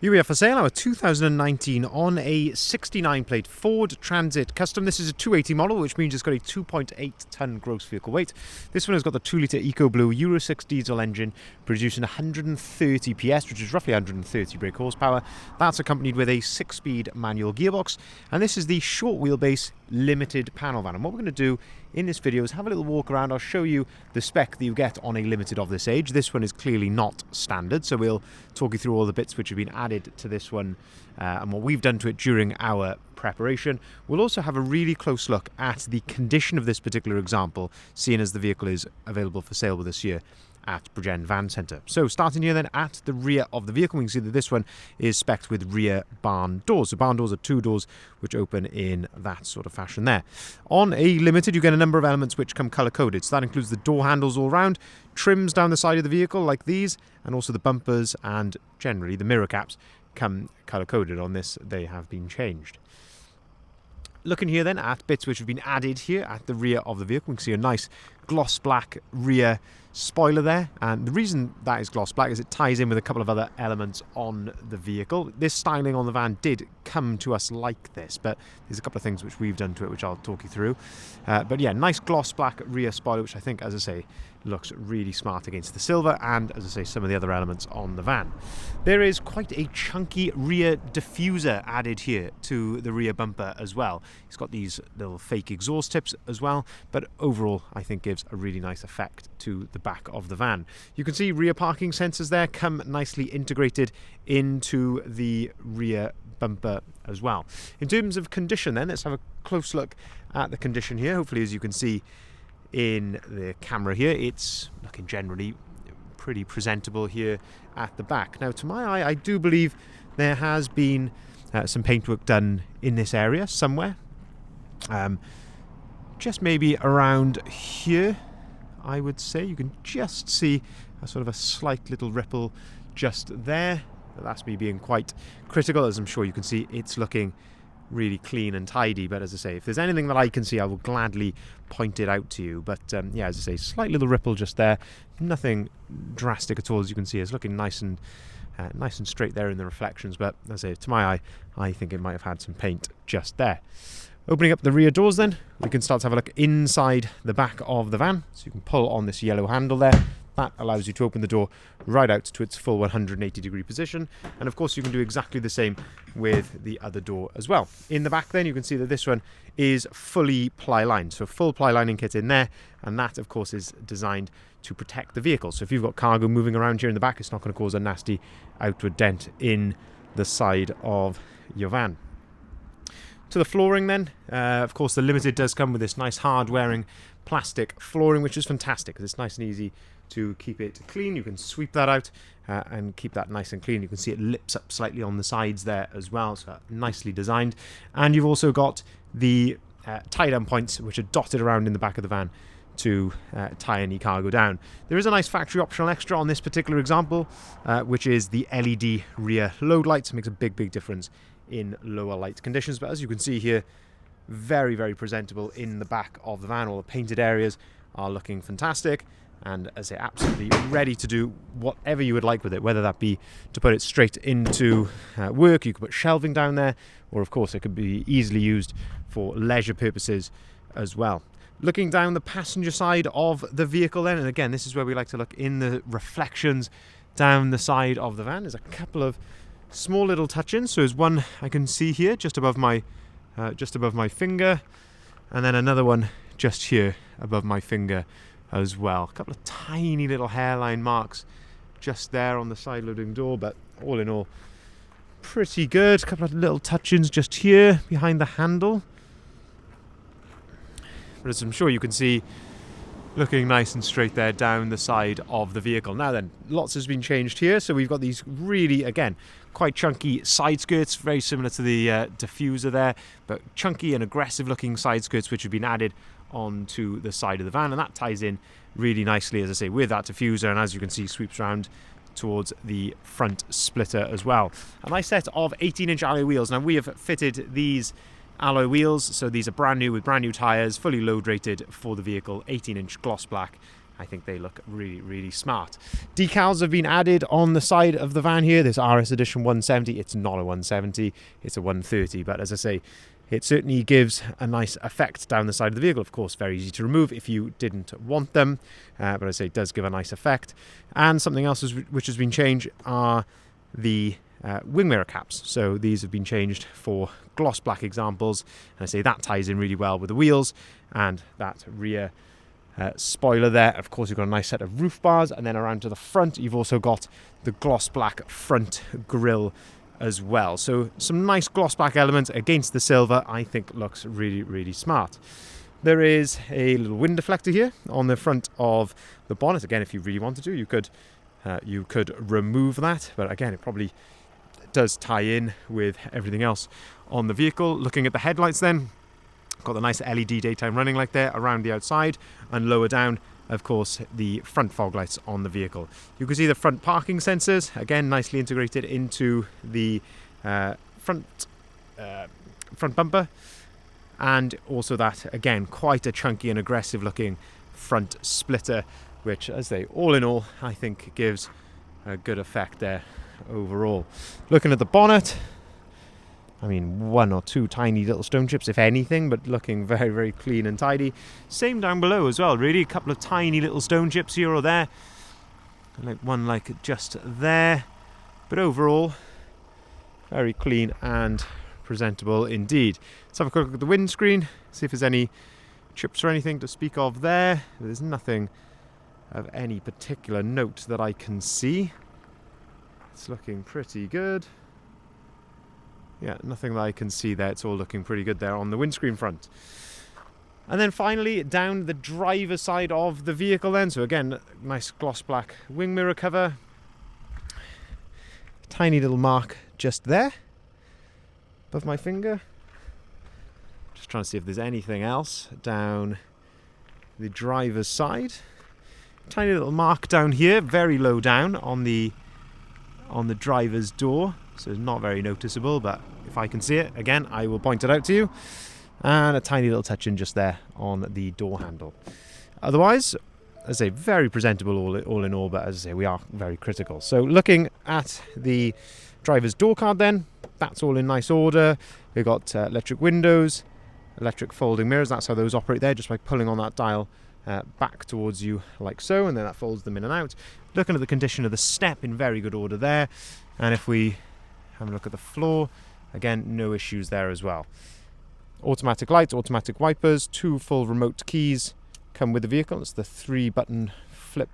Here we are for sale, our 2019 on a 69 plate Ford Transit Custom. This is a 280 model, which means it's got a 2.8 tonne gross vehicle weight. This one has got the 2 litre EcoBlue Euro 6 diesel engine producing 130 PS, which is roughly 130 brake horsepower. That's accompanied with a 6-speed manual gearbox, and this is the short wheelbase limited panel van. And what we're going to do in this video is have a little walk around. I'll show you the spec that you get on a limited of this age. This one is clearly not standard, so we'll talk you through all the bits which have been added to this one and what we've done to it during our preparation. We'll also have a really close look at the condition of this particular example, seeing as the vehicle is available for sale with us here at Bridgend Van Centre. So starting here then at the rear of the vehicle, we can see that this one is spec'd with rear barn doors. So barn doors are 2 doors which open in that sort of fashion there. On a limited, you get a number of elements which come colour coded. So that includes the door handles all round, trims down the side of the vehicle like these, and also the bumpers and generally the mirror caps come colour coded. On this, they have been changed. Looking here then at bits which have been added here at the rear of the vehicle, we can see a nice gloss black rear spoiler there, and the reason that is gloss black is it ties in with a couple of other elements on the vehicle. This styling on the van did come to us like this, but there's a couple of things which we've done to it which I'll talk you through. But yeah, nice gloss black rear spoiler, which I think, as I say, looks really smart against the silver and, as I say, some of the other elements on the van. There is quite a chunky rear diffuser added here to the rear bumper as well. It's got these little fake exhaust tips as well, but overall I think gives a really nice effect to the back of the van. You can see rear parking sensors there come nicely integrated into the rear bumper as well. In terms of condition then, let's have a close look at the condition here. Hopefully, as you can see in the camera here, it's looking generally pretty presentable here at the back. Now, to my eye, I do believe there has been some paintwork done in this area somewhere. Just maybe around here, I would say. You can just see a sort of a slight little ripple just there. That's me being quite critical. As I'm sure you can see, it's looking really clean and tidy, but as I say, if there's anything that I can see, I will gladly point it out to you. But yeah, as I say, slight little ripple just there, nothing drastic at all. As you can see, it's looking nice and straight there in the reflections, but as I say, to my eye, I think it might have had some paint just there. Opening up the rear doors then, we can start to have a look inside the back of the van. So you can pull on this yellow handle there. That allows you to open the door right out to its full 180-degree position. And of course, you can do exactly the same with the other door as well. In the back then, you can see that this one is fully ply-lined. So full ply lining kit in there. And that, of course, is designed to protect the vehicle. So if you've got cargo moving around here in the back, it's not going to cause a nasty outward dent in the side of your van. To the flooring then, of course the Limited does come with this nice hard wearing plastic flooring, which is fantastic because it's nice and easy to keep it clean. You can sweep that out and keep that nice and clean. You can see it lips up slightly on the sides there as well, so nicely designed. And you've also got the tie-down points which are dotted around in the back of the van to tie any cargo down. There is a nice factory optional extra on this particular example, which is the LED rear load lights. It makes a big difference in lower light conditions, but as you can see here, very presentable in the back of the van. All the painted areas are looking fantastic, and as I say, absolutely ready to do whatever you would like with it, whether that be to put it straight into work. You could put shelving down there, or of course it could be easily used for leisure purposes as well. Looking down the passenger side of the vehicle then, and again, this is where we like to look in the reflections down the side of the van. There's a couple of small little touch-ins. So there's one I can see here just above my finger, and then another one just here above my finger as well. A couple of tiny little hairline marks just there on the side loading door, but all in all, pretty good. A couple of little touch-ins just here behind the handle. But as I'm sure you can see, looking nice and straight there down the side of the vehicle. Now then, lots has been changed here. So we've got these really, again, quite chunky side skirts, very similar to the diffuser there, but chunky and aggressive looking side skirts which have been added onto the side of the van, and that ties in really nicely, as I say, with that diffuser, and as you can see, sweeps around towards the front splitter as well. A nice set of 18-inch alloy wheels. Now we have fitted these alloy wheels, so these are brand new with brand new tyres, fully load rated for the vehicle, 18-inch gloss black I think they look really, really smart. Decals have been added on the side of the van here. This RS Edition 170. It's not a 170, it's a 130. But as I say, it certainly gives a nice effect down the side of the vehicle. Of course, very easy to remove if you didn't want them. But as I say, it does give a nice effect. And something else which has been changed are the wing mirror caps. So these have been changed for gloss black examples. And I say that ties in really well with the wheels and that rear spoiler there. Of course, you've got a nice set of roof bars, and then around to the front you've also got the gloss black front grille as well. So some nice gloss black elements against the silver. I think looks really, really smart. There is a little wind deflector here on the front of the bonnet. Again, if you really wanted to, you could remove that, but again, it probably does tie in with everything else on the vehicle. Looking at the headlights then, got the nice LED daytime running light there around the outside, and lower down, of course, the front fog lights on the vehicle. You can see the front parking sensors, again, nicely integrated into the front bumper, and also that, again, quite a chunky and aggressive looking front splitter, which, as they all in all, I think gives a good effect there overall. Looking at the bonnet, I mean, one or two tiny little stone chips, if anything, but looking very, very clean and tidy. Same down below as well, really. A couple of tiny little stone chips here or there. Like one like just there. But overall, very clean and presentable indeed. Let's have a quick look at the windscreen, see if there's any chips or anything to speak of there. There's nothing of any particular note that I can see. It's looking pretty good. Yeah, nothing that I can see there. It's all looking pretty good there on the windscreen front. And then finally, down the driver's side of the vehicle then. So again, nice gloss black wing mirror cover. Tiny little mark just there, above my finger. Just trying to see if there's anything else down the driver's side. Tiny little mark down here, very low down on the driver's door. So it's not very noticeable, but if I can see it, again, I will point it out to you. And a tiny little touch in just there on the door handle. Otherwise, as I say, very presentable all in all, but as I say, we are very critical. So looking at the driver's door card then, that's all in nice order. We've got electric windows, electric folding mirrors. That's how those operate there, just by pulling on that dial back towards you like so, and then that folds them in and out. Looking at the condition of the step, in very good order there. And if we have a look at the floor, again, no issues there as well. Automatic lights, automatic wipers, 2 full remote keys come with the vehicle. It's the 3-button flip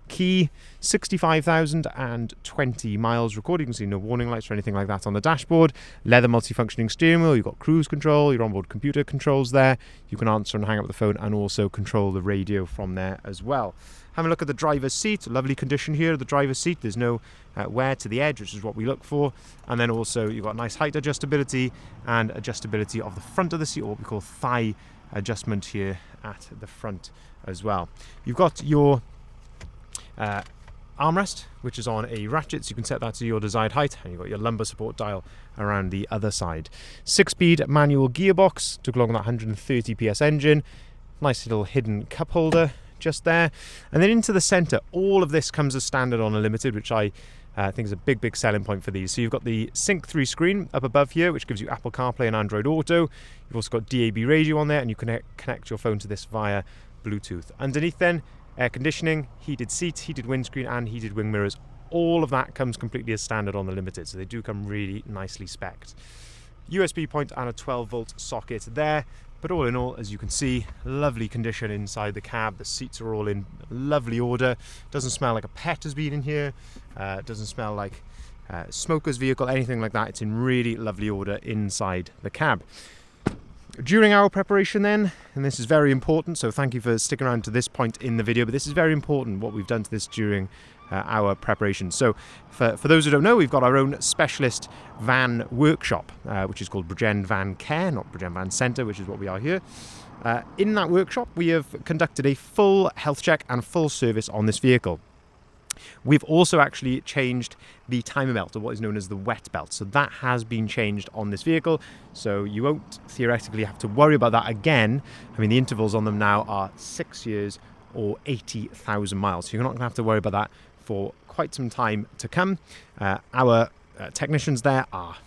key. 65,020 miles recorded. You can see no warning lights or anything like that on the dashboard. Leather multifunctioning steering wheel. You've got cruise control, your onboard computer controls there. You can answer and hang up the phone and also control the radio from there as well. Have a look at the driver's seat. Lovely condition here. The driver's seat, there's no wear to the edge, which is what we look for. And then also you've got nice height adjustability and adjustability of the front of the seat, or what we call thigh adjustment here at the front as well. You've got your armrest, which is on a ratchet, so you can set that to your desired height, and you've got your lumbar support dial around the other side. 6-speed manual gearbox to go along with that 130 PS engine. Nice little hidden cup holder just there. And then into the centre, all of this comes as standard on a Limited, which I think is a big selling point for these. So you've got the Sync 3 screen up above here, which gives you Apple CarPlay and Android Auto. You've also got DAB radio on there, and you can connect your phone to this via Bluetooth. Underneath then, air conditioning, heated seats, heated windscreen, and heated wing mirrors. All of that comes completely as standard on the Limited, so they do come really nicely spec'd. USB point and a 12-volt socket there. But all in all, as you can see, lovely condition inside the cab. The seats are all in lovely order. Doesn't smell like a pet has been in here. Doesn't smell like a smoker's vehicle, anything like that. It's in really lovely order inside the cab. During our preparation then, and this is very important, so thank you for sticking around to this point in the video, but this is very important what we've done to this during our preparation. So for those who don't know, we've got our own specialist van workshop, which is called Bridgend Van Care, not Bridgend Van Centre, which is what we are here. In that workshop, we have conducted a full health check and full service on this vehicle. We've also actually changed the timer belt, or what is known as the wet belt. So that has been changed on this vehicle. So you won't theoretically have to worry about that again. I mean, the intervals on them now are 6 years or 80,000 miles. So you're not going to have to worry about that for quite some time to come. Our technicians there are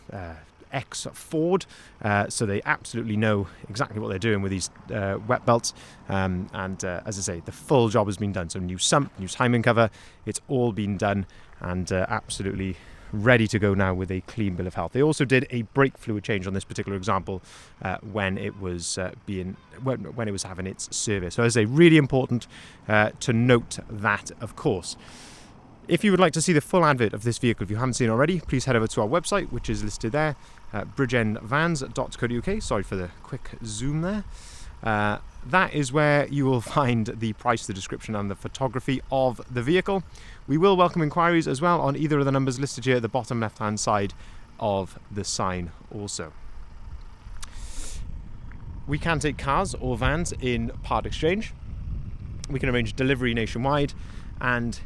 ex-Ford, so they absolutely know exactly what they're doing with these wet belts. As I say, the full job has been done. So new sump, new timing cover, it's all been done, and absolutely ready to go now with a clean bill of health. They also did a brake fluid change on this particular example when it was when it was having its service. So as I say, really important to note that, of course. If you would like to see the full advert of this vehicle, if you haven't seen it already, please head over to our website, which is listed there, bridgeendvans.co.uk. Sorry for the quick zoom there. That is where you will find the price, the description, and the photography of the vehicle. We will welcome inquiries as well on either of the numbers listed here at the bottom left-hand side of the sign also. We can take cars or vans in part exchange. We can arrange delivery nationwide, and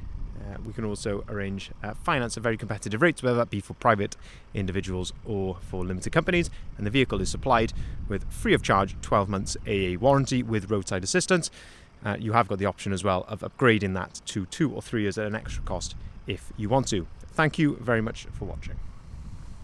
we can also arrange finance at very competitive rates, whether that be for private individuals or for limited companies. And the vehicle is supplied with free of charge 12 months AA warranty with roadside assistance. You have got the option as well of upgrading that to 2 or 3 years at an extra cost if you want to. Thank you very much for watching.